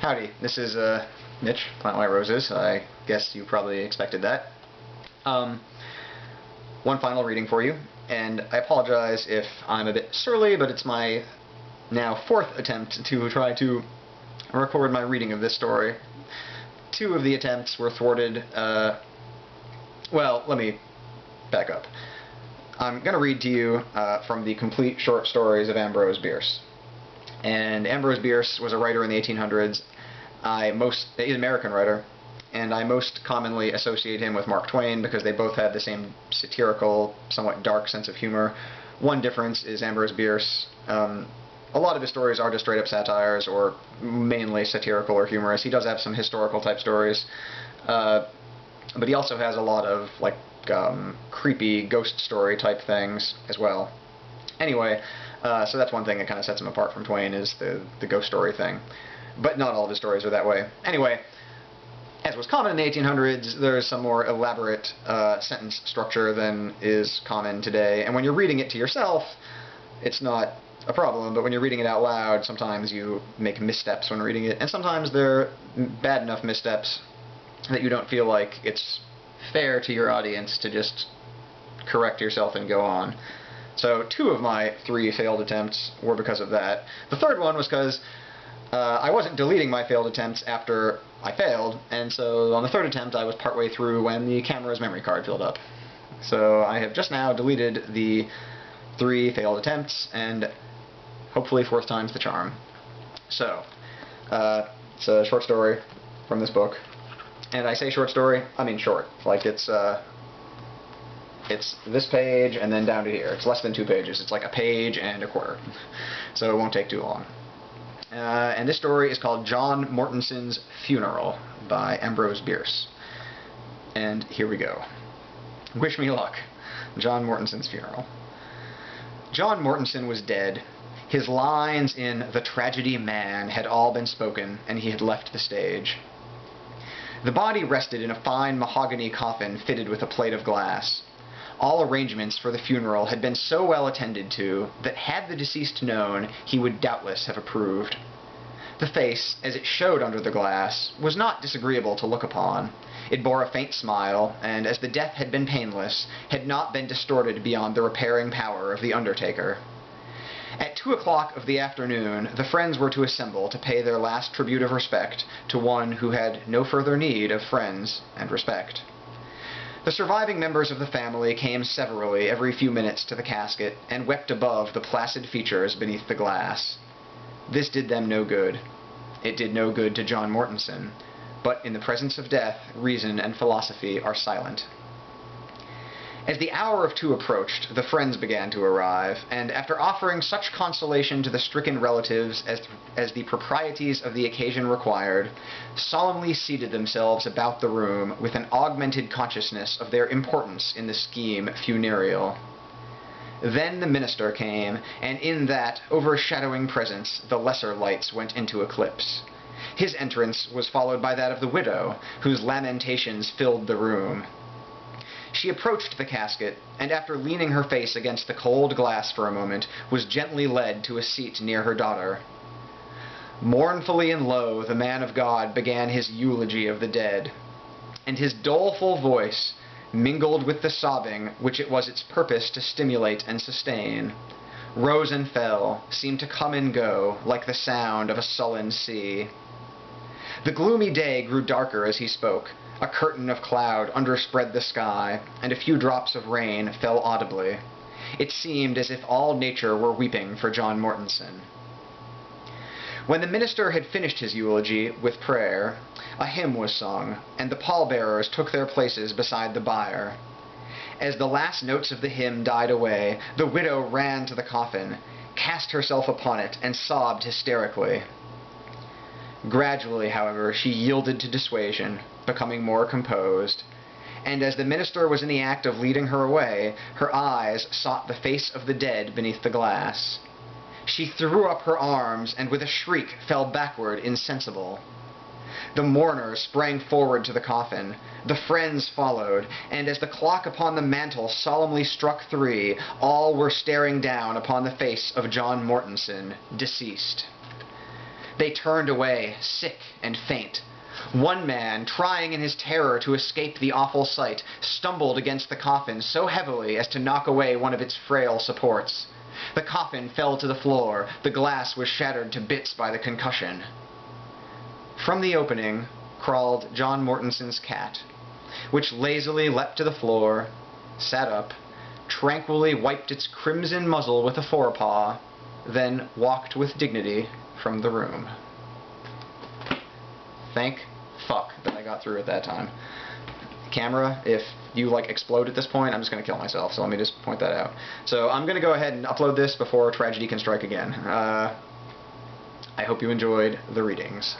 Howdy, this is Mitch, PlantWhiteRoses. I guess you probably expected that. One final reading for you, and I apologize if I'm a bit surly, but it's my now fourth attempt to try to record my reading of this story. Two of the attempts were thwarted. Well, let me back up. I'm going to read to you from the complete short stories of Ambrose Bierce. And Ambrose Bierce was a writer in the 1800s. He's an American writer, and I most commonly associate him with Mark Twain because they both had the same satirical, somewhat dark sense of humor. One difference is Ambrose Bierce. A lot of his stories are just straight-up satires, or mainly satirical or humorous. He does have some historical-type stories, but he also has a lot of like creepy ghost story-type things as well. Anyway, so that's one thing that kind of sets him apart from Twain, is the ghost story thing. But not all of his stories are that way. Anyway, as was common in the 1800s, there's some more elaborate sentence structure than is common today. And when you're reading it to yourself, it's not a problem, but when you're reading it out loud, sometimes you make missteps when reading it, and sometimes they're bad enough missteps that you don't feel like it's fair to your audience to just correct yourself and go on. So 2 of my 3 failed attempts were because of that. The third one was because I wasn't deleting my failed attempts after I failed, and so on the 3rd attempt I was partway through when the camera's memory card filled up. So I have just now deleted the 3 failed attempts, and hopefully 4th time's the charm. So, it's a short story from this book. And I say short story, I mean short. Like it's this page and then down to here. It's less than 2 pages. It's like a page and a quarter. So it won't take too long. And this story is called John Mortonson's Funeral by Ambrose Bierce. And here we go. Wish me luck. John Mortonson's Funeral. John Mortonson was dead. His lines in The Tragedy Man had all been spoken, and he had left the stage. The body rested in a fine mahogany coffin fitted with a plate of glass. All arrangements for the funeral had been so well attended to that had the deceased known, he would doubtless have approved. The face, as it showed under the glass, was not disagreeable to look upon. It bore a faint smile, and as the death had been painless, had not been distorted beyond the repairing power of the undertaker. At 2 o'clock of the afternoon, the friends were to assemble to pay their last tribute of respect to one who had no further need of friends and respect. The surviving members of the family came severally every few minutes to the casket, and wept above the placid features beneath the glass. This did them no good. It did no good to John Mortonson, but in the presence of death, reason and philosophy are silent. As the hour of 2 approached, the friends began to arrive, and after offering such consolation to the stricken relatives as the proprieties of the occasion required, solemnly seated themselves about the room with an augmented consciousness of their importance in the scheme funereal. Then the minister came, and in that overshadowing presence the lesser lights went into eclipse. His entrance was followed by that of the widow, whose lamentations filled the room. She approached the casket, and after leaning her face against the cold glass for a moment, was gently led to a seat near her daughter. Mournfully and low the man of God began his eulogy of the dead, and his doleful voice, mingled with the sobbing which it was its purpose to stimulate and sustain, rose and fell, seemed to come and go, like the sound of a sullen sea. The gloomy day grew darker as he spoke. A curtain of cloud underspread the sky, and a few drops of rain fell audibly. It seemed as if all nature were weeping for John Mortonson. When the minister had finished his eulogy with prayer, a hymn was sung, and the pallbearers took their places beside the bier. As the last notes of the hymn died away, the widow ran to the coffin, cast herself upon it, and sobbed hysterically. Gradually, however, she yielded to dissuasion, becoming more composed, and as the minister was in the act of leading her away, her eyes sought the face of the dead beneath the glass. She threw up her arms, and with a shriek fell backward insensible. The mourners sprang forward to the coffin. The friends followed, and as the clock upon the mantel solemnly struck 3, all were staring down upon the face of John Mortonson, deceased. They turned away, sick and faint. One man, trying in his terror to escape the awful sight, stumbled against the coffin so heavily as to knock away one of its frail supports. The coffin fell to the floor. The glass was shattered to bits by the concussion. From the opening crawled John Mortonson's cat, which lazily leapt to the floor, sat up, tranquilly wiped its crimson muzzle with a forepaw, then walked with dignity from the room. Thank fuck that I got through at that time. Camera, if you like explode at this point, I'm just going to kill myself, so let me just point that out. So I'm going to go ahead and upload this before tragedy can strike again. I hope you enjoyed the readings.